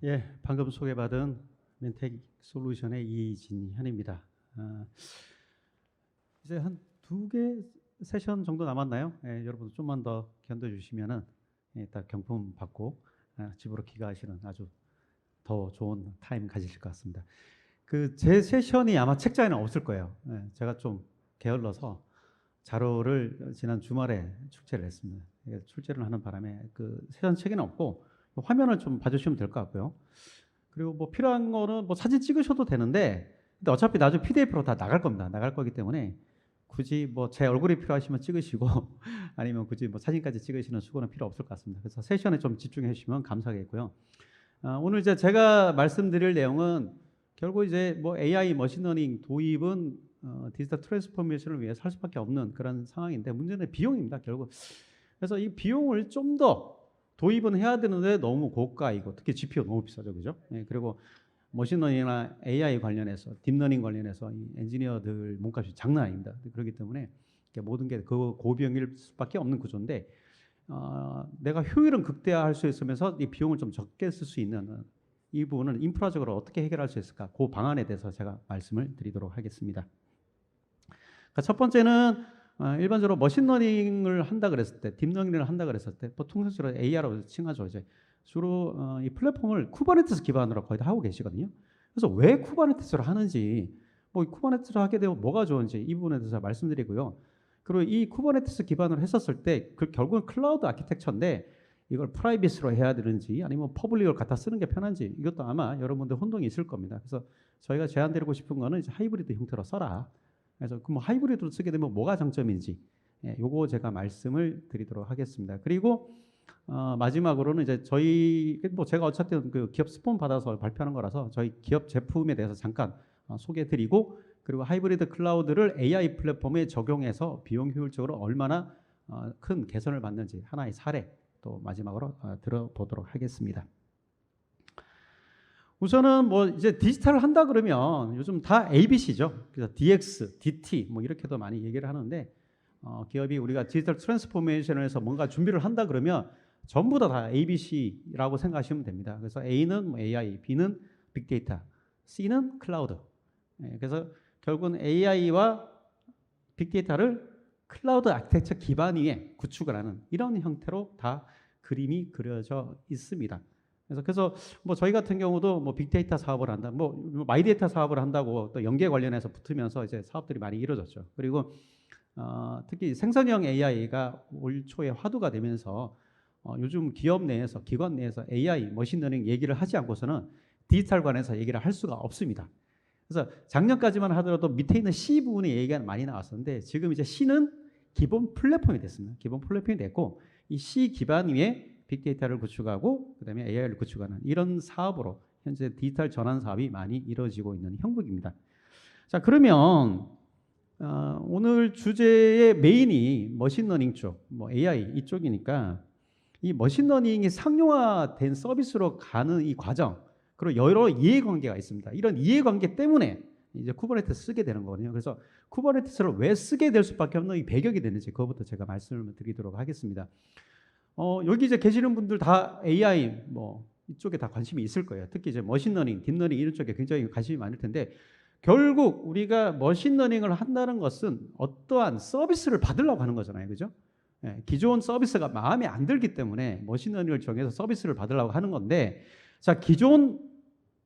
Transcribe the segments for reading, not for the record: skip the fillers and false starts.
예, 방금 소개받은 멘텍 솔루션의 이진현입니다. 이제 한 두 개 세션 정도 남았나요? 예, 여러분 좀만 더 견뎌주시면은 딱 경품 받고 집으로 귀가하시는 아주 더 좋은 타임 가지실 것 같습니다. 그 제 세션이 아마 책자에는 없을 거예요. 예, 제가 좀 게을러서 자료를 지난 주말에 출제를 했습니다. 출제를 하는 바람에 그 세션 책에는 없고 화면을 좀 봐주시면 될 것 같고요. 그리고 뭐 필요한 거는 뭐 사진 찍으셔도 되는데, 근데 어차피 나중에 PDF로 다 나갈 겁니다. 나갈 거기 때문에 굳이 뭐 제 얼굴이 필요하시면 찍으시고 아니면 굳이 뭐 사진까지 찍으시는 수고는 필요 없을 것 같습니다. 그래서 세션에 좀 집중해 주시면 감사하겠고요. 오늘 이제 제가 말씀드릴 내용은 결국 이제 뭐 AI 머신러닝 도입은 디지털 트랜스포메이션을 위해서 할 수밖에 없는 그런 상황인데, 문제는 비용입니다, 결국. 그래서 이 비용을 좀 더 도입은 해야 되는데 너무 고가이고, 특히 GPU 너무 비싸죠, 그죠? 예, 그리고 머신러닝이나 AI 관련해서, 딥러닝 관련해서 이 엔지니어들 몸값이 장난 아닙니다. 그렇기 때문에 모든 게 그 고비용일 수밖에 없는 구조인데, 내가 효율은 극대화할 수 있으면서 이 비용을 좀 적게 쓸 수 있는 이 부분은 인프라적으로 어떻게 해결할 수 있을까? 그 방안에 대해서 제가 말씀을 드리도록 하겠습니다. 그러니까 첫 번째는 일반적으로 머신러닝을 한다 그랬을 때, 딥러닝을 한다 그랬을 때, 보통 통상적으로 AI라고 칭하죠. 이제 주로 이 플랫폼을 쿠버네티스 기반으로 거의 다 하고 계시거든요. 그래서 왜 쿠버네티스를 하는지, 뭐 쿠버네티스를 하게 되면 뭐가 좋은지 이 부분에 대해서 말씀드리고요. 그리고 이 쿠버네티스 기반으로 했었을 때 결국은 클라우드 아키텍처인데 이걸 프라이빗으로 해야 되는지 아니면 퍼블릭을 갖다 쓰는 게 편한지, 이것도 아마 여러분들 혼동이 있을 겁니다. 그래서 저희가 제안드리고 싶은 거는 이제 하이브리드 형태로 써라. 그래서 그 뭐 하이브리드로 쓰게 되면 뭐가 장점인지, 요거 제가 말씀을 드리도록 하겠습니다. 그리고 마지막으로는 이제 저희 뭐 제가 어쨌든 그 기업 스폰 받아서 발표하는 거라서 저희 기업 제품에 대해서 잠깐 소개해드리고, 그리고 하이브리드 클라우드를 AI 플랫폼에 적용해서 비용 효율적으로 얼마나 큰 개선을 받는지 하나의 사례 또 마지막으로 들어보도록 하겠습니다. 우선은 뭐 이제 디지털을 한다 그러면 요즘 다 ABC죠. 그래서 DX, DT 뭐 이렇게도 많이 얘기를 하는데, 기업이 우리가 디지털 트랜스포메이션을 해서 뭔가 준비를 한다 그러면 전부 다 ABC라고 생각하시면 됩니다. 그래서 A는 뭐 AI, B는 빅데이터, C는 클라우드. 그래서 결국은 AI와 빅데이터를 클라우드 아키텍처 기반 위에 구축을 하는 이런 형태로 다 그림이 그려져 있습니다. 그래서 뭐 저희 같은 경우도 뭐 빅데이터 사업을 한다, 뭐 마이데이터 사업을 한다고 또 연계 관련해서 붙으면서 이제 사업들이 많이 이루어졌죠. 그리고 특히 생성형 AI가 올 초에 화두가 되면서 요즘 기업 내에서, 기관 내에서 AI, 머신러닝 얘기를 하지 않고서는 디지털 관해서 얘기를 할 수가 없습니다. 그래서 작년까지만 하더라도 밑에 있는 C 부분의 얘기가 많이 나왔었는데, 지금 이제 C는 기본 플랫폼이 됐습니다. 기본 플랫폼이 됐고, 이 C 기반 위에 빅데이터를 구축하고 그다음에 AI를 구축하는 이런 사업으로 현재 디지털 전환 사업이 많이 이루어지고 있는 형국입니다. 자, 그러면 오늘 주제의 메인이 머신러닝 쪽, 뭐 AI 이쪽이니까 이 머신러닝이 상용화된 서비스로 가는 이 과정, 그리고 여러 이해관계가 있습니다. 이런 이해관계 때문에 이제 쿠버네티스 쓰게 되는 거거든요. 그래서 쿠버네티스를 왜 쓰게 될 수밖에 없는 이 배경이 되는지 그것부터 제가 말씀을 드리도록 하겠습니다. 여기 이제 계시는 분들 다 AI 뭐 이쪽에 다 관심이 있을 거예요. 특히 이제 머신러닝, 딥러닝 이런 쪽에 굉장히 관심이 많을 텐데, 결국 우리가 머신러닝을 한다는 것은 어떠한 서비스를 받으려고 하는 거잖아요, 그죠? 기존 서비스가 마음에 안 들기 때문에 머신러닝을 정해서 서비스를 받으려고 하는 건데, 자, 기존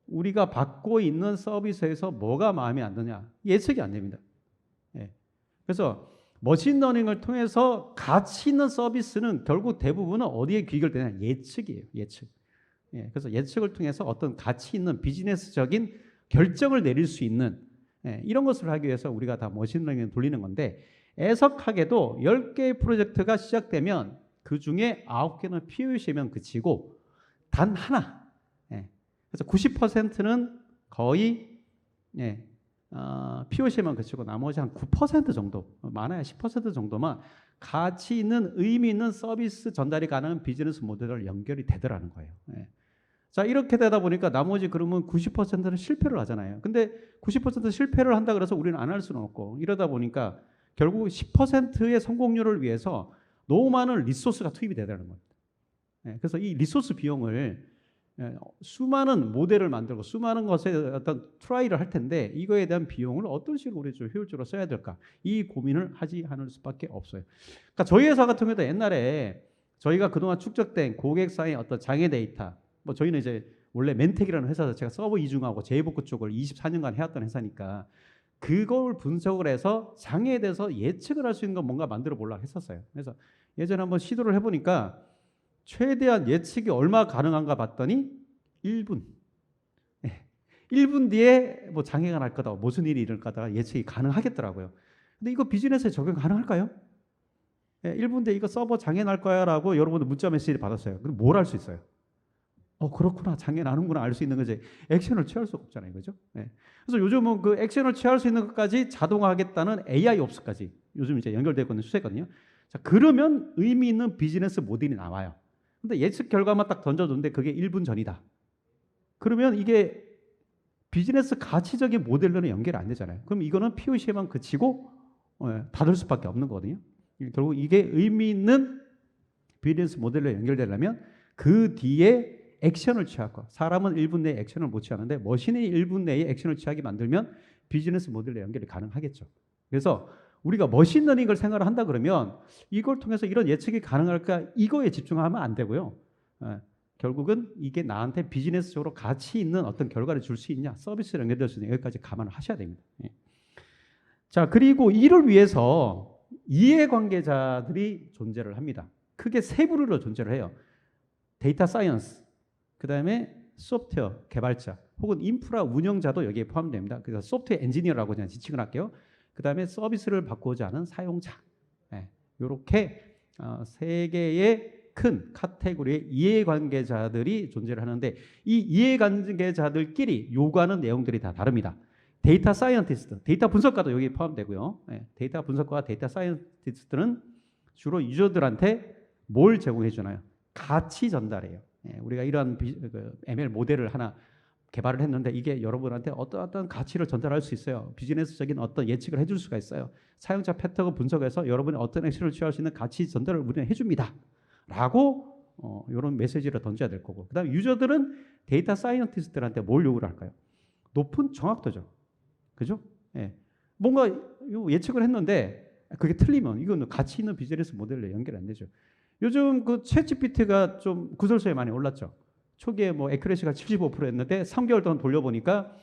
우리가 받고 있는 서비스에서 뭐가 마음에 안 드냐? 예측이 안 됩니다. 그래서 머신러닝을 통해서 가치 있는 서비스는 결국 대부분은 어디에 귀결되냐? 예측이에요. 예측. 그래서 예측을 통해서 어떤 가치 있는 비즈니스적인 결정을 내릴 수 있는 이런 것을 하기 위해서 우리가 다 머신러닝을 돌리는 건데, 애석하게도 10개의 프로젝트가 시작되면 그 중에 9개는 POC면 그치고 단 하나, 그래서 90%는 거의 POC만 그치고 나머지 한 9% 정도, 많아야 10% 정도만 가치 있는 의미 있는 서비스 전달이 가능한 비즈니스 모델을 연결이 되더라는 거예요. 자, 이렇게 되다 보니까 나머지 그러면 90%는 실패를 하잖아요. 근데 90% 실패를 한다 그래서 우리는 안 할 수는 없고, 이러다 보니까 결국 10%의 성공률을 위해서 너무 많은 리소스가 투입이 되더라는 겁니다. 그래서 이 리소스 비용을 수많은 모델을 만들고 수많은 것에 어떤 트라이를 할 텐데 이거에 대한 비용을 어떤 식으로 우리 좀 효율적으로 써야 될까? 이 고민을 하지 않을 수밖에 없어요. 그러니까 저희 회사 같은 경우도 옛날에 저희가 그동안 축적된 고객사의 어떤 장애 데이터, 뭐 저희는 이제 원래 멘텍이라는 회사에서 제가 서버 이중하고 재해복구 쪽을 24년간 해왔던 회사니까 그걸 분석을 해서 장애에 대해서 예측을 할 수 있는 건 뭔가 만들어 보려고 했었어요. 그래서 예전에 한번 시도를 해보니까 최대한 예측이 얼마 가능한가 봤더니 1분. 1분 뒤에 뭐 장애가 날 거다, 무슨 일이 일어날 거다 예측이 가능하겠더라고요. 근데 이거 비즈니스에 적용 가능할까요? 1분 뒤에 이거 서버 장애 날 거야 라고 여러분들 문자 메시지 받았어요. 그럼 뭘 할 수 있어요? 그렇구나, 장애 나는구나 알 수 있는 거지. 액션을 취할 수가 없잖아요, 그죠? 그래서 요즘은 그 액션을 취할 수 있는 것까지 자동화하겠다는 AI 옵스까지 요즘 이제 연결되고 있는 추세거든요. 자, 그러면 의미 있는 비즈니스 모델이 나와요. 근데 예측 결과만 딱 던져줬는데 그게 1분 전이다. 그러면 이게 비즈니스 가치적인 모델로는 연결이 안 되잖아요. 그럼 이거는 POC에만 그치고 닫을 수밖에 없는 거거든요. 결국 이게 의미 있는 비즈니스 모델로 연결되려면 그 뒤에 액션을 취하고, 사람은 1분 내에 액션을 못 취하는데 머신이 1분 내에 액션을 취하게 만들면 비즈니스 모델로 연결이 가능하겠죠. 그래서 우리가 머신러닝을 생각을 한다 그러면 이걸 통해서 이런 예측이 가능할까, 이거에 집중하면 안 되고요. 결국은 이게 나한테 비즈니스적으로 가치 있는 어떤 결과를 줄 수 있냐, 서비스를 연결될 수 있냐, 여기까지 감안을 하셔야 됩니다. 자, 그리고 이를 위해서 이해관계자들이 존재를 합니다. 크게 세 부류로 존재를 해요. 데이터 사이언스, 그 다음에 소프트웨어 개발자, 혹은 인프라 운영자도 여기에 포함됩니다. 그래서 소프트웨어 엔지니어라고 그냥 지칭을 할게요. 그 다음에 서비스를 바꾸고자 하는 사용자. 이렇게 세 개의 큰 카테고리의 이해관계자들이 존재를 하는데, 이 이해관계자들끼리 요구하는 내용들이 다 다릅니다. 데이터 사이언티스트, 데이터 분석가도 여기에 포함되고요. 데이터 분석가와 데이터 사이언티스트는 주로 유저들한테 뭘 제공해 주나요? 가치 전달해요. 우리가 이러한 ML 모델을 하나 개발을 했는데 이게 여러분한테 어떤 가치를 전달할 수 있어요. 비즈니스적인 어떤 예측을 해줄 수가 있어요. 사용자 패턴을 분석해서 여러분이 어떤 액션을 취할 수 있는 가치 전달을 우리는 해줍니다. 라고 이런 메시지를 던져야 될 거고, 그 다음에 유저들은 데이터 사이언티스트들한테 뭘 요구를 할까요? 높은 정확도죠. 그죠? 뭔가 예측을 했는데 그게 틀리면 이건 가치 있는 비즈니스 모델로 연결 안 되죠. 요즘 그 챗GPT가 좀 구설수에 많이 올랐죠. 초기에 뭐 애큐레시가 75%였는데 3개월 동안 돌려보니까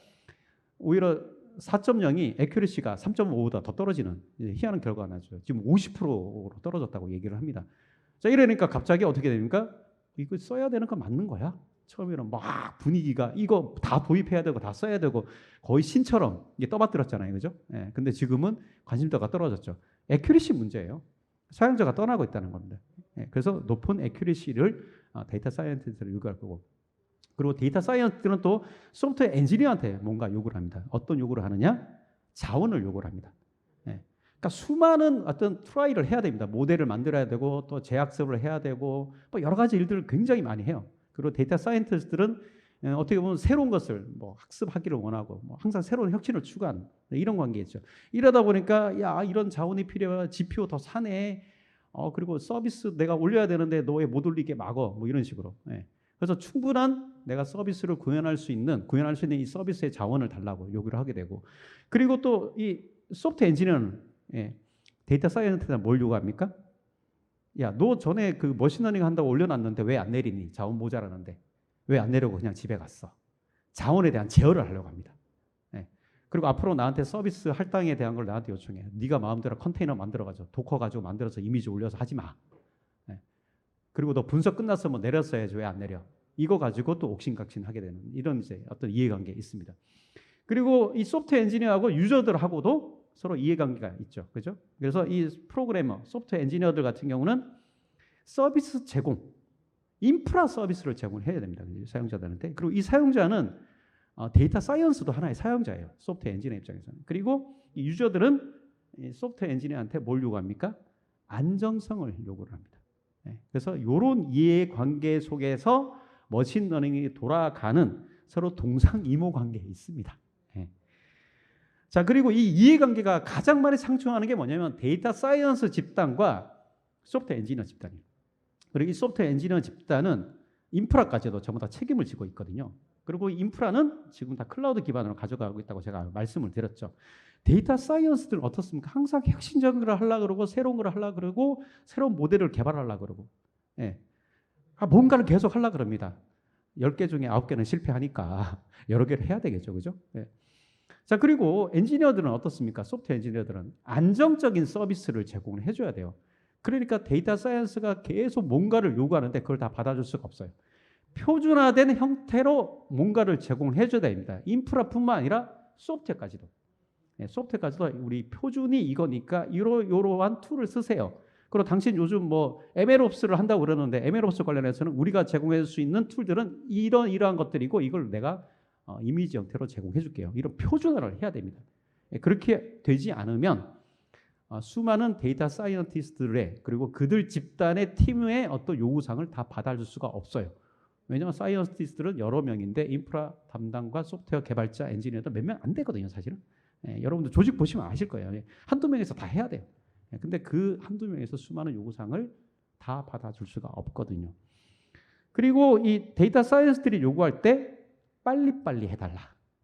오히려 4.0이 애큐레시가 3.5보다 더 떨어지는 희한한 결과가 나죠. 지금 50%로 떨어졌다고 얘기를 합니다. 자, 이러니까 갑자기 어떻게 됩니까? 이거 써야 되는 거 맞는 거야? 처음에는 막 분위기가 이거 다 도입해야 되고 다 써야 되고 거의 신처럼 이게 떠받들었잖아요, 그죠? 근데 지금은 관심도가 떨어졌죠. 애큐리시 문제예요. 사용자가 떠나고 있다는 겁니다. 그래서 높은 애큐리시를 데이터 사이언티스트를 요구할 거고, 그리고 데이터 사이언티스트는 또 소프트웨어 엔지니어한테 뭔가 요구를 합니다. 어떤 요구를 하느냐? 자원을 요구를 합니다. 그러니까 수많은 어떤 트라이를 해야 됩니다. 모델을 만들어야 되고 또 재학습을 해야 되고 뭐 여러 가지 일들을 굉장히 많이 해요. 그리고 데이터 사이언티스트들은 어떻게 보면 새로운 것을 뭐 학습하기를 원하고 뭐 항상 새로운 혁신을 추구하는 이런 관계겠죠. 이러다 보니까 야, 이런 자원이 필요해, GPU 더 사네. 그리고 서비스 내가 올려야 되는데 너 왜 못 올리게 막어? 뭐 이런 식으로. 그래서 충분한 내가 서비스를 구현할 수 있는 이 서비스의 자원을 달라고 요구를 하게 되고, 그리고 또 이 소프트웨어 엔지니어는 데이터 사이언티스트는 뭘 요구합니까? 야, 너 전에 그 머신러닝 한다고 올려놨는데 왜 안 내리니? 자원 모자라는데 왜 안 내려고 그냥 집에 갔어? 자원에 대한 제어를 하려고 합니다. 그리고 앞으로 나한테 서비스 할당에 대한 걸 나한테 요청해. 네가 마음대로 컨테이너 만들어가지고 도커 가지고 만들어서 이미지 올려서 하지 마. 그리고 너 분석 끝났어 뭐 내렸어야지 왜 안 내려? 이거 가지고 또 옥신각신하게 되는 이런 이제 어떤 이해관계 있습니다. 그리고 이 소프트웨어 엔지니어하고 유저들하고도 서로 이해관계가 있죠, 그죠? 그래서 이 프로그래머, 소프트웨어 엔지니어들 같은 경우는 서비스 제공, 인프라 서비스를 제공해야 됩니다, 사용자들한테. 그리고 이 사용자는 데이터 사이언스도 하나의 사용자예요, 소프트웨어 엔지니어 입장에서는. 그리고 이 유저들은 이 소프트웨어 엔지니어한테 뭘 요구합니까? 안정성을 요구를 합니다. 그래서 이런 이해관계 속에서 머신러닝이 돌아가는 서로 동상이모 관계에 있습니다. 자, 그리고 이 이해관계가 가장 많이 상충하는 게 뭐냐면 데이터 사이언스 집단과 소프트웨어 엔지니어 집단이에요. 그리고 이 소프트웨어 엔지니어 집단은 인프라까지도 전부 다 책임을 지고 있거든요. 그리고 인프라는 지금 다 클라우드 기반으로 가져가고 있다고 제가 말씀을 드렸죠. 데이터 사이언스들은 어떻습니까? 항상 혁신적인 걸 하려고 그러고 새로운 걸 하려고 그러고 새로운 모델을 개발하려고 그러고 예. 뭔가를 계속 하려고 그럽니다. 10개 중에 9개는 실패하니까 여러 개를 해야 되겠죠. 그죠? 예. 자, 그리고 엔지니어들은 어떻습니까? 소프트웨어 엔지니어들은 안정적인 서비스를 제공을 해줘야 돼요. 그러니까 데이터 사이언스가 계속 뭔가를 요구하는데 그걸 다 받아줄 수가 없어요. 표준화된 형태로 뭔가를 제공을 해줘야 됩니다. 인프라뿐만 아니라 소프트웨어까지도. 네, 소프트웨어까지도 우리 표준이 이거니까 이러한 툴을 쓰세요. 그리고 당신 요즘 뭐 MLOps를 한다고 그러는데 MLOps 관련해서는 우리가 제공해 줄 수 있는 툴들은 이러한 것들이고 이걸 내가 이미지 형태로 제공해 줄게요. 이런 표준화를 해야 됩니다. 그렇게 되지 않으면 수많은 데이터 사이언티스트들의 그리고 그들 집단의 팀의 어떤 요구사항을 다 받아줄 수가 없어요. 왜냐하면 사이언티스트들은 여러 명인데 인프라 담당과 소프트웨어 개발자, 엔지니어도 몇 명 안 되거든요, 사실은. 여러분들 조직 보시면 아실 거예요. 한두 명에서 다 해야 돼요. 근데 그 한두 명에서 수많은 요구사항을 다 받아줄 수가 없거든요. 그리고 이 데이터 사이언스들이 요구할 때 빨리빨리 해달라.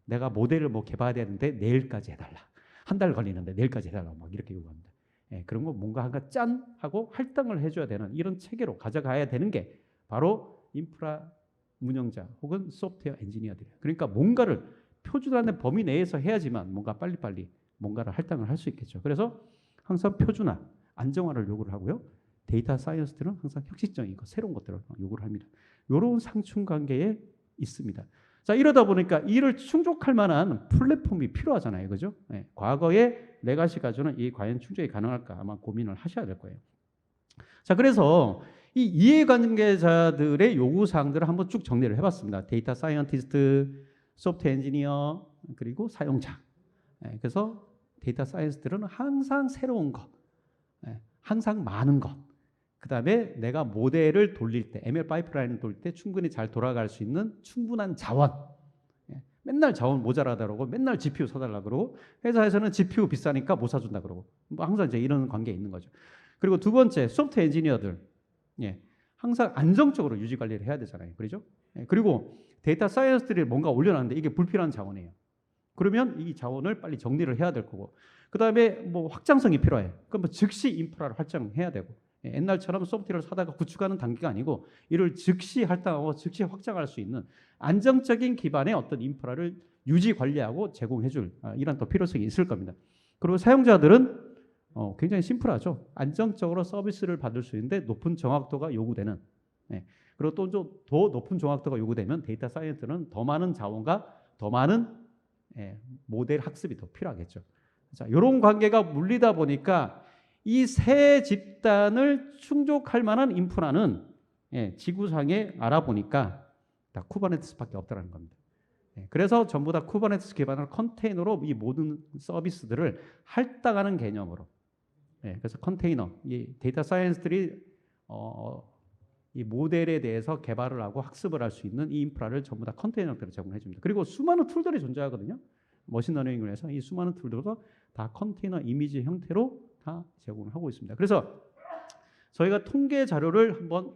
내가 모델을 뭐 개발해야 되는데 내일까지 해달라. 한 달 걸리는데 내일까지 해달라고 막 이렇게 요구합니다. 그런 거 뭔가 한가 짠 하고 할당을 해줘야 되는 이런 체계로 가져가야 되는 게 바로 인프라 운영자 혹은 소프트웨어 엔지니어들이에요. 그러니까 뭔가를 표준화된 범위 내에서 해야지만 뭔가 빨리빨리 뭔가를 할당을 할 수 있겠죠. 그래서 항상 표준화, 안정화를 요구를 하고요. 데이터 사이언스들은 항상 혁신적인 것, 새로운 것들을 요구를 합니다. 이런 상충 관계에 있습니다. 자, 이러다 보니까 이를 충족할 만한 플랫폼이 필요하잖아요. 그죠? 과거의 레가시 가지고는 이 과연 충족이 가능할까 아마 고민을 하셔야 될 거예요. 자, 그래서 이 이해관계자들의 요구사항들을 한번 쭉 정리를 해봤습니다. 데이터 사이언티스트, 소프트웨어 엔지니어, 그리고 사용자. 그래서 데이터 사이언스들은 항상 새로운 것, 항상 많은 것, 그 다음에 내가 모델을 돌릴 때, ML 파이프라인을 돌릴 때 충분히 잘 돌아갈 수 있는 충분한 자원. 맨날 자원 모자라다 그러고 맨날 GPU 사달라 그러고 회사에서는 GPU 비싸니까 못 사준다 그러고 뭐 항상 이제 이런 관계에 있는 거죠. 그리고 두 번째, 소프트웨어 엔지니어들. 항상 안정적으로 유지 관리를 해야 되잖아요. 그렇죠? 그리고 데이터 사이언스들이 뭔가 올려놨는데 이게 불필요한 자원이에요. 그러면 이 자원을 빨리 정리를 해야 될 거고, 그 다음에 뭐 확장성이 필요해. 그럼 뭐 즉시 인프라를 확장해야 되고, 옛날처럼 소프트웨어를 사다가 구축하는 단계가 아니고 이를 즉시 할당하고 즉시 확장할 수 있는 안정적인 기반의 어떤 인프라를 유지 관리하고 제공해줄 이런 또 필요성이 있을 겁니다. 그리고 사용자들은 굉장히 심플하죠. 안정적으로 서비스를 받을 수 있는데 높은 정확도가 요구되는. 그리고 또 더 높은 정확도가 요구되면 데이터 사이언스는 더 많은 자원과 더 많은 모델 학습이 더 필요하겠죠. 자, 이런 관계가 물리다 보니까 이 세 집단을 충족할 만한 인프라는 지구상에 알아보니까 다 쿠버네티스밖에 없다는 겁니다. 그래서 전부 다 쿠버네티스 기반으로 컨테이너로 이 모든 서비스들을 할당하는 개념으로. 그래서 컨테이너, 이 데이터 사이언스들이 이 모델에 대해서 개발을 하고 학습을 할 수 있는 이 인프라를 전부 다 컨테이너 형태로 제공해 줍니다. 그리고 수많은 툴들이 존재하거든요. 머신러닝을 해서 이 수많은 툴들도 다 컨테이너 이미지 형태로 다 제공을 하고 있습니다. 그래서 저희가 통계 자료를 한번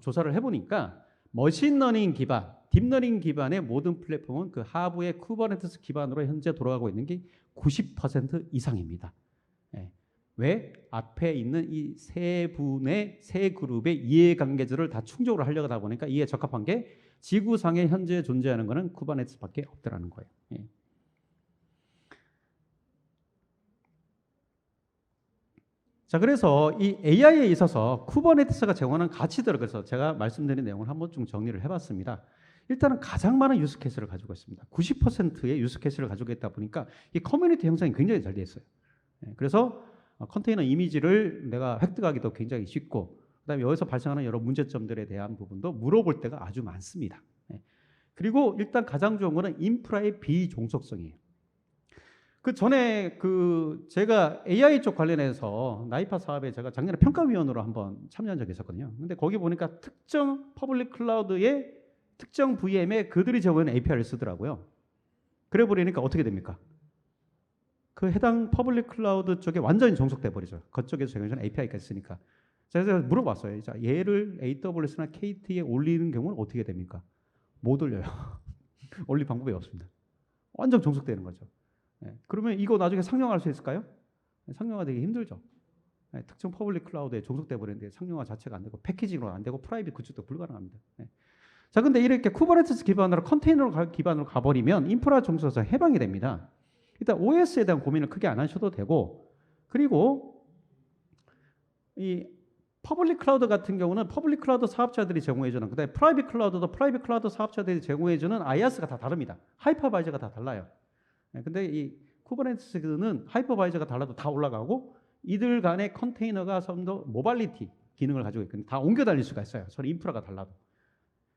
조사를 해보니까 머신러닝 기반, 딥러닝 기반의 모든 플랫폼은 그 하부의 쿠버네티스 기반으로 현재 돌아가고 있는 게 90% 이상입니다. 왜? 앞에 있는 이 세 분의 세 그룹의 이해관계자를 다 충족을 하려고 하다 보니까 이에 적합한 게 지구상에 현재 존재하는 것은 쿠버네티스밖에 없더라는 거예요. 자, 그래서 이 AI에 있어서 쿠버네티스가 제공하는 가치들을 그래서 제가 말씀드린 내용을 한번 좀 정리를 해봤습니다. 일단은 가장 많은 유스 케이스를 가지고 있습니다. 90%의 유스 케이스를 가지고 있다 보니까 이 커뮤니티 형성이 굉장히 잘 돼 있어요. 그래서 컨테이너 이미지를 내가 획득하기도 굉장히 쉽고, 그다음에 여기서 발생하는 여러 문제점들에 대한 부분도 물어볼 때가 아주 많습니다. 그리고 일단 가장 좋은 거는 인프라의 비종속성이에요. 그 전에 제가 AI 쪽 관련해서 나이파 사업에 제가 작년에 평가위원으로 한번 참여한 적이 있었거든요. 근데 거기 보니까 특정 퍼블릭 클라우드의 특정 VM에 그들이 제공하는 API를 쓰더라고요. 그래 버리니까 어떻게 됩니까? 그 해당 퍼블릭 클라우드 쪽에 완전히 종속돼 버리죠. 그쪽에서 제공하는 API가 있으니까. 제가 물어봤어요. 자, 얘를 AWS나 KT에 올리는 경우는 어떻게 됩니까? 못 올려요. 올릴 방법이 없습니다. 완전 종속되는 거죠. 그러면 이거 나중에 상용화할 수 있을까요? 상용화 되기 힘들죠. 특정 퍼블릭 클라우드에 종속돼 버리는데 상용화 자체가 안 되고 패키징으로 안 되고 프라이빗 구축도 불가능합니다. 자, 근데 이렇게 쿠버네티스 기반으로 컨테이너 기반으로 가버리면 인프라 종속에서 해방이 됩니다. 일단 OS에 대한 고민을 크게 안 하셔도 되고, 그리고 이 퍼블릭 클라우드 같은 경우는 퍼블릭 클라우드 사업자들이 제공해주는, 그다음에 프라이빗 클라우드도 프라이빗 클라우드 사업자들이 제공해주는 IaaS가 다 다릅니다. 하이퍼바이저가 다 달라요. 근데 이 쿠버네티스는 하이퍼바이저가 달라도 다 올라가고, 이들 간의 컨테이너가 좀 더 모빌리티 기능을 가지고 있거든요. 다 옮겨 다닐 수가 있어요. 서로 인프라가 달라도.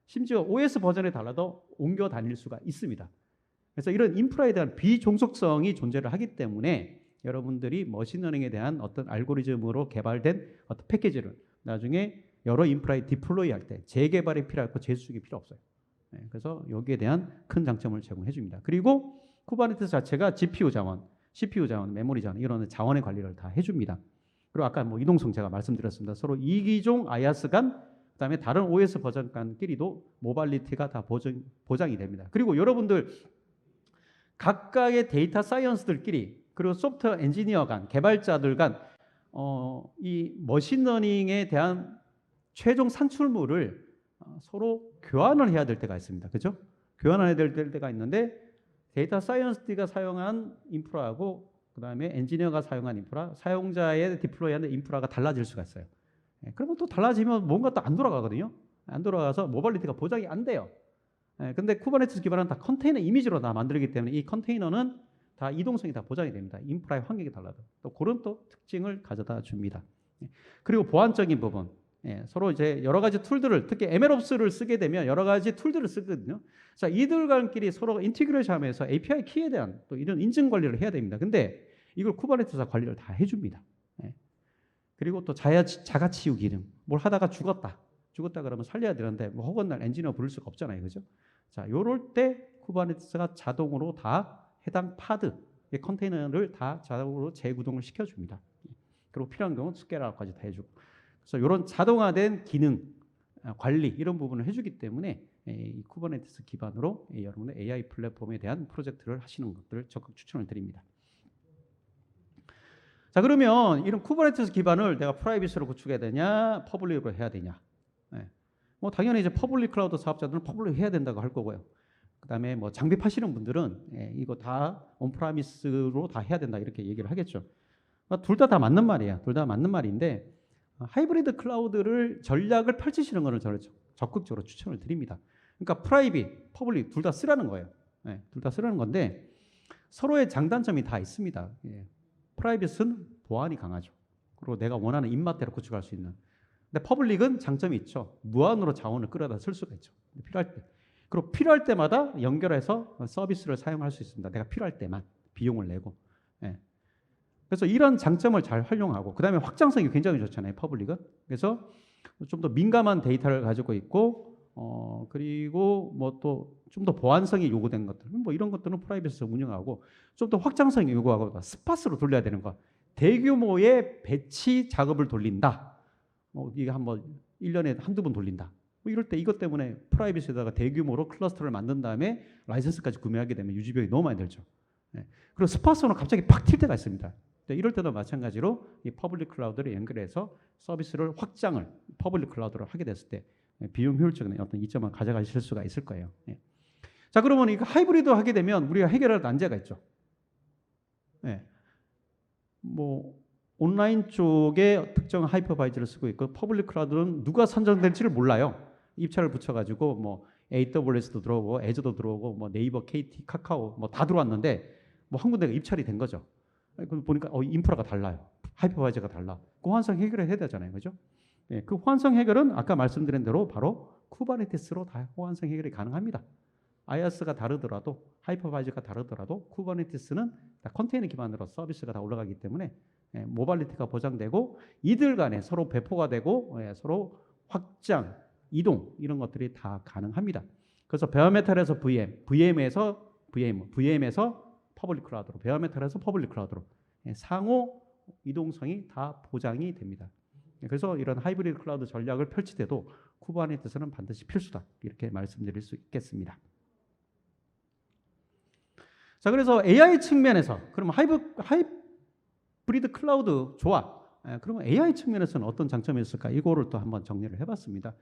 심지어 OS 버전에 달라도 옮겨 다닐 수가 있습니다. 그래서 이런 인프라에 대한 비종속성이 존재를 하기 때문에 여러분들이 머신러닝에 대한 어떤 알고리즘으로 개발된 어떤 패키지를 나중에 여러 인프라에 디플로이 할 때 재개발이 필요하고 재수축이 필요 없어요. 그래서 여기에 대한 큰 장점을 제공해 줍니다. 그리고 쿠버네티스 자체가 GPU 자원, CPU 자원, 메모리 자원 이런 자원의 관리를 다 해줍니다. 그리고 아까 뭐 이동성 제가 말씀드렸습니다. 서로 이기종 IaaS 간, 그다음에 다른 OS 버전 간끼리도 모빌리티가 다 보장이 됩니다. 그리고 여러분들 각각의 데이터 사이언스들끼리, 그리고 소프트웨어 엔지니어 간, 개발자들 간 이 머신러닝에 대한 최종 산출물을 서로 교환을 해야 될 때가 있습니다. 그죠? 교환을 해야 될 때가 있는데, 데이터 사이언스가 사용한 인프라하고 그다음에 엔지니어가 사용한 인프라, 사용자의 디플로이하는 인프라가 달라질 수가 있어요. 그러면 또 달라지면 뭔가 또 안 돌아가거든요. 안 돌아가서 모빌리티가 보장이 안 돼요. 근데 쿠버네티스 기반은 다 컨테이너 이미지로 다 만들기 때문에 이 컨테이너는 다 이동성이 다 보장이 됩니다. 인프라의 환경이 달라도 또 그런 또 특징을 가져다 줍니다. 그리고 보안적인 부분, 서로 이제 여러 가지 툴들을, 특히 MLOps를 쓰게 되면 여러 가지 툴들을 쓰거든요. 자, 이들 간끼리 서로 인티그레이션하면서 API 키에 대한 또 이런 인증 관리를 해야 됩니다. 근데 이걸 쿠버네티스가 관리를 다 해줍니다. 그리고 또 자가치유 기능, 뭘 하다가 죽었다 그러면 살려야 되는데 뭐 허건날 엔지니어 부를 수가 없잖아요, 그죠? 자, 요럴 때 쿠버네티스가 자동으로 다 해당 파드 컨테이너를 다 자동으로 재구동을 시켜줍니다. 그리고 필요한 경우는 스케일아웃까지 다 해주고, 그래서 이런 자동화된 기능 관리 이런 부분을 해주기 때문에 이 쿠버네티스 기반으로 여러분의 AI 플랫폼에 대한 프로젝트를 하시는 것들을 적극 추천을 드립니다. 자, 그러면 이런 쿠버네티스 기반을 내가 프라이빗으로 구축해야 되냐, 퍼블릭으로 해야 되냐? 뭐 당연히 이제 퍼블릭 클라우드 사업자들은 퍼블릭 해야 된다고 할 거고요. 그다음에 뭐 장비 파시는 분들은 이거 다 온프라미스로 다 해야 된다 이렇게 얘기를 하겠죠. 둘 다 맞는 말이에요. 둘 다 맞는 말인데, 하이브리드 클라우드를 전략을 펼치시는 것을 저는 적극적으로 추천을 드립니다. 그러니까 프라이빗, 퍼블릭 둘 다 쓰라는 거예요. 둘 다 쓰라는 건데 서로의 장단점이 다 있습니다. 프라이빗은 보안이 강하죠. 그리고 내가 원하는 입맛대로 구축할 수 있는. 근데 퍼블릭은 장점이 있죠. 무한으로 자원을 끌어다 쓸 수가 있죠. 필요할 때. 그리고 필요할 때마다 연결해서 서비스를 사용할 수 있습니다. 내가 필요할 때만 비용을 내고. 그래서 이런 장점을 잘 활용하고, 그 다음에 확장성이 굉장히 좋잖아요, 퍼블릭은. 그래서 좀 더 민감한 데이터를 가지고 있고, 그리고 뭐 또 좀 더 보안성이 요구된 것들, 뭐 이런 것들은 프라이빗에서 운영하고, 좀 더 확장성이 요구하고, 스팟으로 돌려야 되는 거. 대규모의 배치 작업을 돌린다. 이게 한번 1년에 한두 번 돌린다. 뭐 이럴 때 이것 때문에 프라이빗에다가 대규모로 클러스터를 만든 다음에 라이선스까지 구매하게 되면 유지비용이 너무 많이 들죠. 그리고 스팟으로 갑자기 팍 튈 때가 있습니다. 이럴 때도 마찬가지로 이 퍼블릭 클라우드를 연결해서 서비스를 확장을 퍼블릭 클라우드로 하게 됐을 때 비용 효율적인 어떤 이점을 가져가실 수가 있을 거예요. 자, 그러면 이거 하이브리드 하게 되면 우리가 해결할 난제가 있죠. 뭐 온라인 쪽에 특정 하이퍼바이저를 쓰고 있고, 퍼블릭 클라우드는 누가 선정될지를 몰라요. 입찰을 붙여가지고 뭐 AWS도 들어오고, 애저도 들어오고, 뭐 네이버, KT, 카카오 뭐 다 들어왔는데 뭐 한 군데가 입찰이 된 거죠. 그럼 보니까 인프라가 달라요. 하이퍼바이저가 달라. 그 호환성 해결을 해야 되잖아요, 그죠? 그 호환성 해결은 아까 말씀드린 대로 바로 쿠버네티스로 다 호환성 해결이 가능합니다. IaaS가 다르더라도, 하이퍼바이저가 다르더라도 쿠버네티스는 다 컨테이너 기반으로 서비스가 다 올라가기 때문에 모빌리티가 보장되고, 이들 간에 서로 배포가 되고 서로 확장, 이동 이런 것들이 다 가능합니다. 그래서 베어메탈에서 VM에서 퍼블릭 클라우드로, 베어메탈에서 퍼블릭 클라우드로 상호 이동성이 다 보장이 됩니다. 그래서 이런 하이브리드 클라우드 전략을 펼칠 때도 쿠버네티스는 반드시 필수다. 이렇게 말씀드릴 수 있겠습니다. 자, 그래서 AI 측면에서 그럼 하이브리드 클라우드 좋아. 그러면 AI 측면에서는 어떤 장점이 있을까? 이거를 또 한번 정리를 해봤습니다.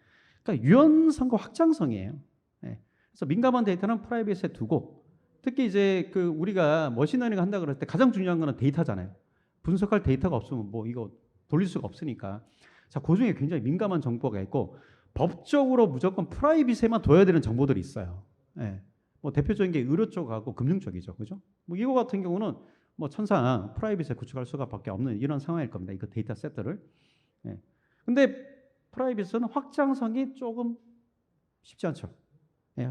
그러니까 유연성과 확장성이에요. 그래서 민감한 데이터는 프라이빗에 두고, 특히 이제 그 우리가 머신러닝 한다 그럴 때 가장 중요한 거는 데이터잖아요. 분석할 데이터가 없으면 뭐 이거 돌릴 수가 없으니까. 자, 그 중에 굉장히 민감한 정보가 있고 법적으로 무조건 프라이빗에만 둬야 되는 정보들이 있어요. 뭐 대표적인 게 의료 쪽하고 금융 쪽이죠, 그죠? 뭐 이거 같은 경우는 뭐 천상 프라이빗에 구축할 수가밖에 없는 이런 상황일 겁니다. 이거 데이터 세트를. 근데 프라이빗은 확장성이 조금 쉽지 않죠.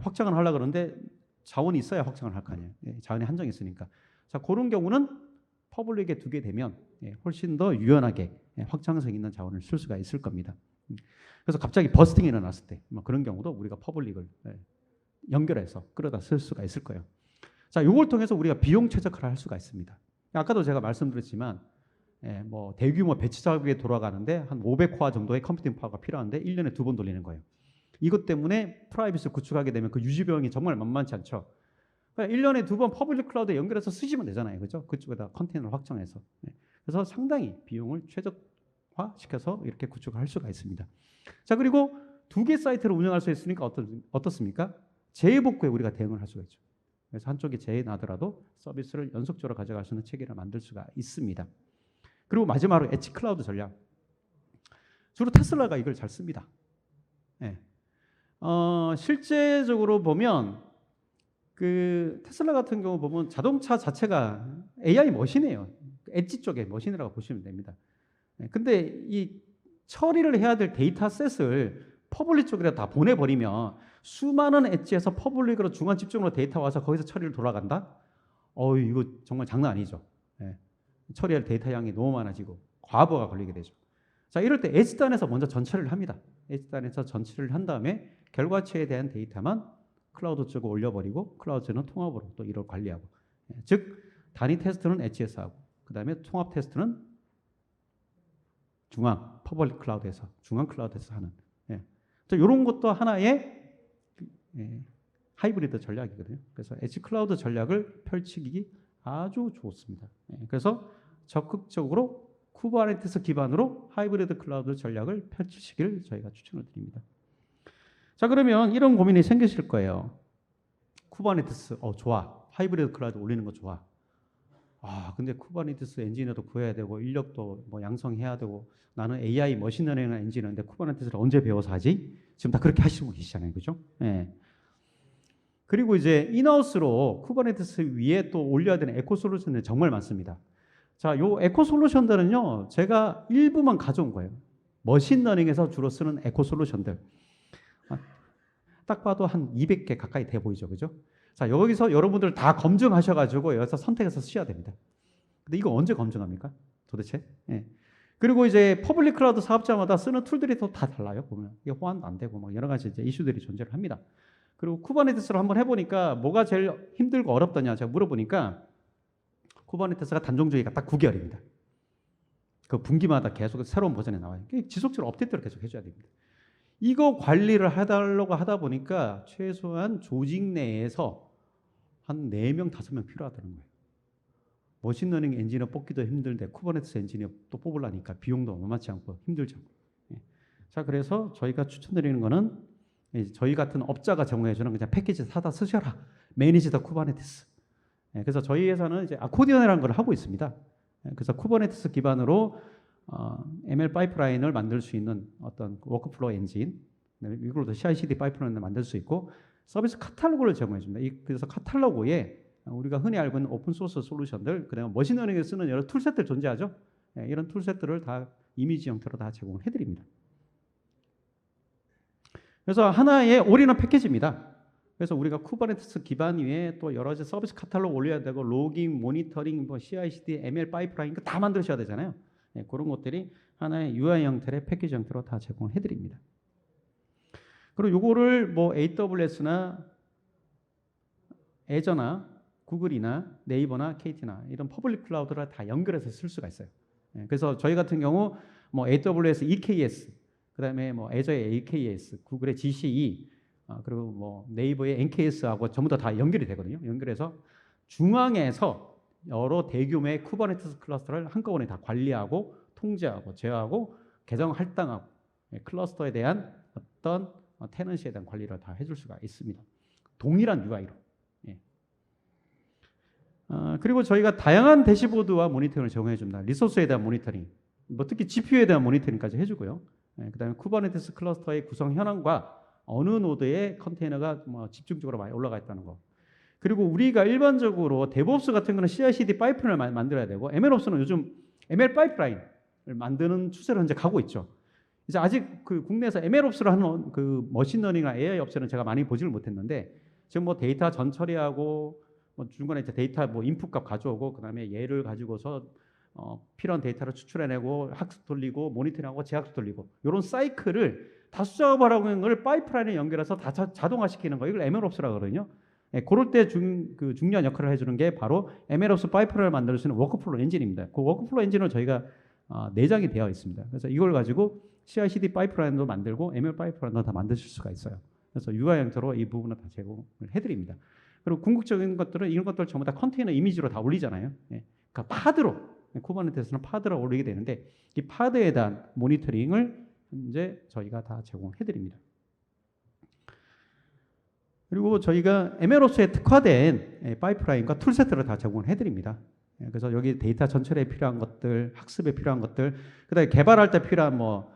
확장을 하려고 그러는데 자원이 있어야 확장을 할 거 아니에요. 자원이 한정이 있으니까. 자, 그런 경우는 퍼블릭에 두게 되면 훨씬 더 유연하게 확장성 있는 자원을 쓸 수가 있을 겁니다. 그래서 갑자기 버스팅이 일어났을 때 그런 경우도 우리가 퍼블릭을 연결해서 끌어다 쓸 수가 있을 거예요. 자, 이걸 통해서 우리가 비용 최적화를 할 수가 있습니다. 아까도 제가 말씀드렸지만 뭐 대규모 배치 작업에 돌아가는데 한 500화 정도의 컴퓨팅 파워가 필요한데 1년에 2번 돌리는 거예요. 이것 때문에 프라이빗을 구축하게 되면 그 유지 비용이 정말 만만치 않죠. 그러니까 1년에 2번 퍼블릭 클라우드에 연결해서 쓰시면 되잖아요. 그죠? 그쪽에다 컨테이너를 확정해서. 그래서 상당히 비용을 최적화시켜서 이렇게 구축할 수가 있습니다. 자, 그리고 2개 사이트를 운영할 수 있으니까 어떻습니까? 재해복구에 우리가 대응을 할 수가 있죠. 그래서 한쪽이 재해 나더라도 서비스를 연속적으로 가져갈 수 있는 체계를 만들 수가 있습니다. 그리고 마지막으로 엣지 클라우드 전략. 주로 테슬라가 이걸 잘 씁니다. 실제적으로 보면 그 테슬라 같은 경우 보면 자동차 자체가 AI 머신이에요. 엣지 쪽의 머신이라고 보시면 됩니다. 근데 이 처리를 해야 될 데이터셋을 퍼블릭 쪽에다 다 보내버리면 수많은 엣지에서 퍼블릭으로 중간 집중으로 데이터 와서 거기서 처리를 돌아간다? 이거 정말 장난 아니죠. 처리할 데이터 양이 너무 많아지고 과부하가 걸리게 되죠. 자, 이럴 때 엣지단에서 먼저 전처리를 합니다. 엣지단에서 전처리를 한 다음에 결과치에 대한 데이터만 클라우드 쪽에 올려버리고 클라우드는 통합으로 또 이걸 관리하고, 즉 단위 테스트는 엣지에서 하고 그 다음에 통합 테스트는 중앙 퍼블릭 클라우드에서 중앙 클라우드에서 하는 이런 것도 하나의 하이브리드 전략이거든요. 그래서 엣지 클라우드 전략을 펼치기 아주 좋습니다. 그래서 적극적으로 쿠버네티스 기반으로 하이브리드 클라우드 전략을 펼치시길 저희가 추천을 드립니다. 자, 그러면 이런 고민이 생기실 거예요. 쿠버네티스 좋아. 하이브리드 클라우드 올리는 거 좋아. 근데 쿠버네티스 엔지니어도 구해야 되고 인력도 뭐 양성해야 되고 나는 AI 머신러닝 엔지니어인데 쿠버네티스를 언제 배워서 하지? 지금 다 그렇게 하시고 계시잖아요. 그죠? 그리고 이제 인하우스로 쿠버네티스 위에 또 올려야 되는 에코 솔루션들이 정말 많습니다. 자, 요 에코 솔루션들은요, 제가 일부만 가져온 거예요. 머신러닝에서 주로 쓰는 에코 솔루션들. 딱 봐도 한 200개 가까이 돼 보이죠. 그죠? 자, 여기서 여러분들 다 검증하셔가지고 여기서 선택해서 쓰셔야 됩니다. 근데 이거 언제 검증합니까? 도대체? 그리고 이제 퍼블릭 클라우드 사업자마다 쓰는 툴들이 또 다 달라요. 보면 이게 호환도 안 되고 막 여러 가지 이제 이슈들이 존재를 합니다. 그리고 쿠버네티스를 한번 해보니까 뭐가 제일 힘들고 어렵더냐 제가 물어보니까 쿠버네티스가 단종주기가 딱 9개월입니다. 그 분기마다 계속 새로운 버전이 나와요. 지속적으로 업데이트를 계속 해줘야 됩니다. 이거 관리를 해달라고 하다 보니까 최소한 조직 내에서 한 4명, 5명 필요하다는 거예요. 머신러닝 엔지니어 뽑기도 힘들데 쿠버네티스 엔지니어 또 뽑으려니까 비용도 만만치 않고 힘들죠. 자, 그래서 저희가 추천드리는 거는 저희 같은 업자가 제공해주는 그냥 패키지 사다 쓰셔라. 매니지 더 쿠버네티스. 그래서 저희 회사는 이제 아코디언이라는 걸 하고 있습니다. 그래서 쿠버네티스 기반으로 ML 파이프라인을 만들 수 있는 어떤 워크플로우 엔진, 이걸로 CI/CD 파이프라인을 만들 수 있고 서비스 카탈로그를 제공해 줍니다. 그래서 카탈로그에 우리가 흔히 알고 있는 오픈 소스 솔루션들, 그다음에 머신러닝에 쓰는 여러 툴셋들 존재하죠. 이런 툴셋들을 다 이미지 형태로 다 제공을 해드립니다. 그래서 하나의 올인원 패키지입니다. 그래서 우리가 쿠버네티스 기반 위에 또 여러 가지 서비스 카탈로그 올려야 되고 로깅, 모니터링, 뭐 CI/CD, ML 파이프라인 다 만드셔야 되잖아요. 그런 것들이 하나의 UI 형태의 패키지 형태로 다 제공을 해드립니다. 그리고 요거를 뭐 AWS나 애저나 구글이나 네이버나 KT나 이런 퍼블릭 클라우드를 다 연결해서 쓸 수가 있어요. 그래서 저희 같은 경우 뭐 AWS EKS, 그다음에 뭐 애저의 AKS, 구글의 GCE, 그리고 뭐 네이버의 NKS하고 전부 다 연결이 되거든요. 연결해서 중앙에서 여러 대규모의 쿠버네티스 클러스터를 한꺼번에 다 관리하고 통제하고 제어하고 계정 할당하고 클러스터에 대한 어떤 테넌시에 대한 관리를 다 해줄 수가 있습니다. 동일한 UI로. 예. 그리고 저희가 다양한 대시보드와 모니터링을 제공해 줍니다. 리소스에 대한 모니터링, 뭐 특히 GPU에 대한 모니터링까지 해주고요. 예, 그다음에 쿠버네티스 클러스터의 구성 현황과 어느 노드에 컨테이너가 뭐 집중적으로 많이 올라가 있다는 거. 그리고 우리가 일반적으로 데브옵스 같은 거는 CI/CD 파이프라인을 만들어야 되고 MLOps는 요즘 ML 파이프라인을 만드는 추세로 현재 가고 있죠. 이제 아직 그 국내에서 MLOps를 하는 그 머신러닝이나 AI 업체는 제가 많이 보지를 못했는데 지금 뭐 데이터 전처리하고 뭐 중간에 이제 데이터 뭐 인풋값 가져오고 그다음에 얘를 가지고서 필요한 데이터를 추출해내고 학습 돌리고 모니터링하고 재학습 돌리고 이런 사이클을 다 수작업하라고 하는 걸 파이프라인에 연결해서 다 자동화시키는 거 이걸 MLOps라고 그러거든요. 예, 그럴 때 중요한 역할을 해주는 게 바로 MLOps 파이프라인을 만들 수 있는 워크플로우 엔진입니다. 그 워크플로우 엔진은 저희가 내장이 되어 있습니다. 그래서 이걸 가지고 CI/CD 파이프라인도 만들고 ML 파이프라인도 다 만드실 수가 있어요. 그래서 UI 형태로 이 부분을 다 제공을 해드립니다. 그리고 궁극적인 것들은 이런 것들 전부 다 컨테이너 이미지로 다 올리잖아요. 예, 그러니까 파드로 쿠버네티스는 파드로 올리게 되는데 이 파드에 대한 모니터링을 현재 저희가 다 제공해드립니다. 그리고 저희가 MLOps에 특화된 파이프라인과 툴세트를 다 제공을 해드립니다. 그래서 여기 데이터 전철에 필요한 것들, 학습에 필요한 것들, 그다음에 개발할 때 필요한 뭐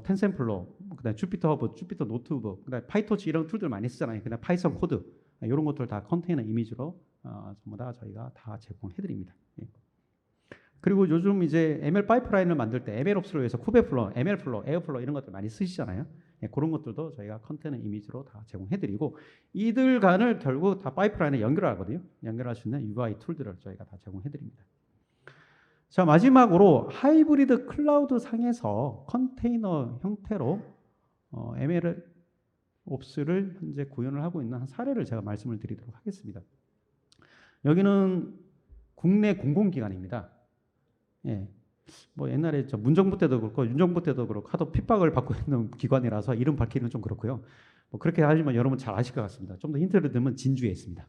텐센플로, 그다음에 주피터 허브, 주피터 노트북, 그다음에 파이토치 이런 툴들 많이 쓰잖아요. 그다음에 파이썬 코드 이런 것들 다 컨테이너 이미지로 전부 다 저희가 다 제공해드립니다. 그리고 요즘 이제 ML 파이프라인을 만들 때 MLOps로 해서 쿠베플로, ML플로, 에어플로 이런 것들 많이 쓰시잖아요. 그런 것들도 저희가 컨테이너 이미지로 다 제공해드리고 이들 간을 결국 다 파이프라인에 연결하거든요. 연결할 수 있는 UI 툴들을 저희가 다 제공해드립니다. 자, 마지막으로 하이브리드 클라우드 상에서 컨테이너 형태로 MLOps를 현재 구현을 하고 있는 한 사례를 제가 말씀을 드리도록 하겠습니다. 여기는 국내 공공기관입니다. 예, 뭐 옛날에 저 문정부 때도 그렇고 윤정부 때도 그렇고 하도 핍박을 받고 있는 기관이라서 이름 밝히는 좀 그렇고요. 뭐 그렇게 하지만 여러분 잘 아실 것 같습니다. 좀 더 힌트를 드리면 진주에 있습니다.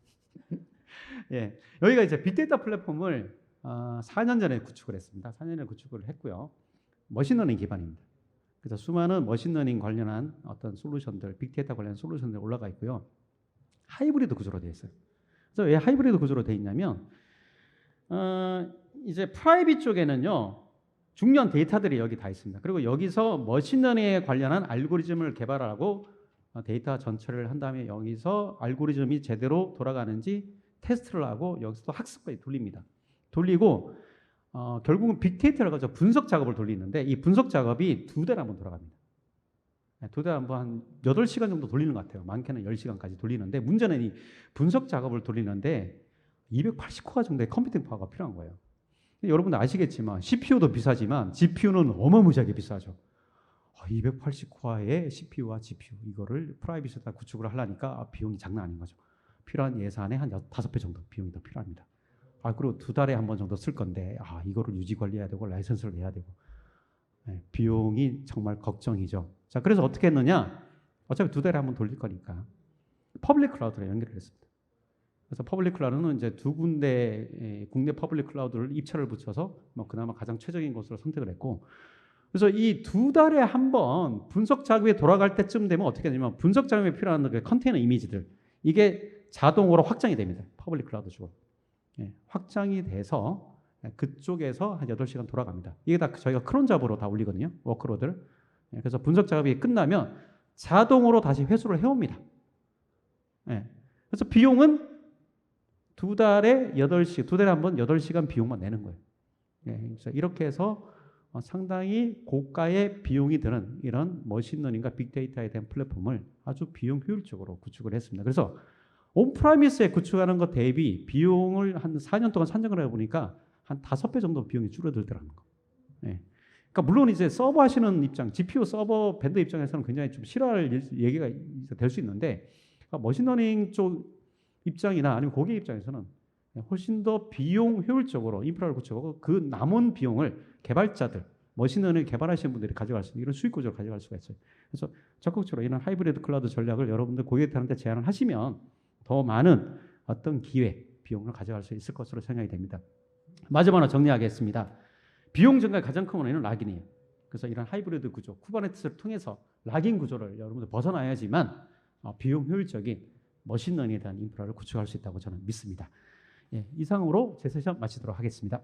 예, 여기가 이제 빅데이터 플랫폼을 4년 전에 구축을 했습니다. 4년 전에 구축을 했고요. 머신러닝 기반입니다. 그래서 수많은 머신러닝 관련한 어떤 솔루션들, 빅데이터 관련 솔루션들 올라가 있고요. 하이브리드 구조로 되어 있어요. 그래서 왜 하이브리드 구조로 되어 있냐면 이제 프라이빗 쪽에는요 중요한 데이터들이 여기 다 있습니다. 그리고 여기서 머신러닝에 관련한 알고리즘을 개발하고 데이터 전처리를 한 다음에 여기서 알고리즘이 제대로 돌아가는지 테스트를 하고 여기서 또 학습까지 돌립니다. 돌리고 결국은 빅데이터를 가지고 분석 작업을 돌리는데 이 분석 작업이 2달에 한 번 돌아갑니다. 2달에 한 번 한 8시간 정도 돌리는 것 같아요. 많게는 10시간까지 돌리는데 문제는 이 분석 작업을 돌리는데 280코어 정도의 컴퓨팅 파워가 필요한 거예요. 여러분들 아시겠지만 CPU도 비싸지만 GPU는 어마무시하게 비싸죠. 280코어의 CPU와 GPU 이거를 프라이빗에다 구축을 하려니까 비용이 장난 아닌 거죠. 필요한 예산의 한 5배 정도 비용이 더 필요합니다. 그리고 2달에 한 번 정도 쓸 건데 이거를 유지 관리해야 되고 라이선스를 내야 되고 비용이 정말 걱정이죠. 자, 그래서 어떻게 했느냐? 어차피 2달에 한 번 돌릴 거니까 퍼블릭 클라우드로 연결을 했습니다. 그래서 퍼블릭 클라우드는 이제 2군데 국내 퍼블릭 클라우드를 입찰을 붙여서 뭐 그나마 가장 최적인 곳으로 선택을 했고, 그래서 이 2달에 한 번 분석 작업이 돌아갈 때쯤 되면 어떻게 되냐면 분석 작업에 필요한 그 컨테이너 이미지들 이게 자동으로 확장이 됩니다. 퍼블릭 클라우드 쪽으로. 확장이 돼서 그쪽에서 한 8시간 돌아갑니다. 이게 다 저희가 크론 잡으로 다 올리거든요. 워크로드를. 그래서 분석 작업이 끝나면 자동으로 다시 회수를 해옵니다. 그래서 비용은 2달에 2달에 한 번 8시간 비용만 내는 거예요. 그래서 이렇게 해서 상당히 고가의 비용이 드는 이런 머신러닝과 빅데이터에 대한 플랫폼을 아주 비용 효율적으로 구축을 했습니다. 그래서 온프라미스에 구축하는 것 대비 비용을 한 4년 동안 산정을 해보니까 한 5배 정도 비용이 줄어들더라는 거. 그러니까 물론 이제 서버 하시는 입장, GPU 서버 밴드 입장에서는 굉장히 좀 싫어할 얘기가 될 수 있는데 머신러닝 쪽 입장이나 아니면 고객 입장에서는 훨씬 더 비용 효율적으로 인프라를 구축하고 그 남은 비용을 개발자들 머신러닝을 개발하시는 분들이 가져갈 수 있는 이런 수익 구조를 가져갈 수가 있어요. 그래서 적극적으로 이런 하이브리드 클라우드 전략을 여러분들 고객들한테 제안을 하시면 더 많은 어떤 기회, 비용을 가져갈 수 있을 것으로 생각이 됩니다. 마지막으로 정리하겠습니다. 비용 증가의 가장 큰 원인은 락인이에요. 그래서 이런 하이브리드 구조, 쿠버네티스를 통해서 락인 구조를 여러분들 벗어나야지만 비용 효율적인 머신러닝에 대한 인프라를 구축할 수 있다고 저는 믿습니다. 예, 이상으로 제 세션 마치도록 하겠습니다.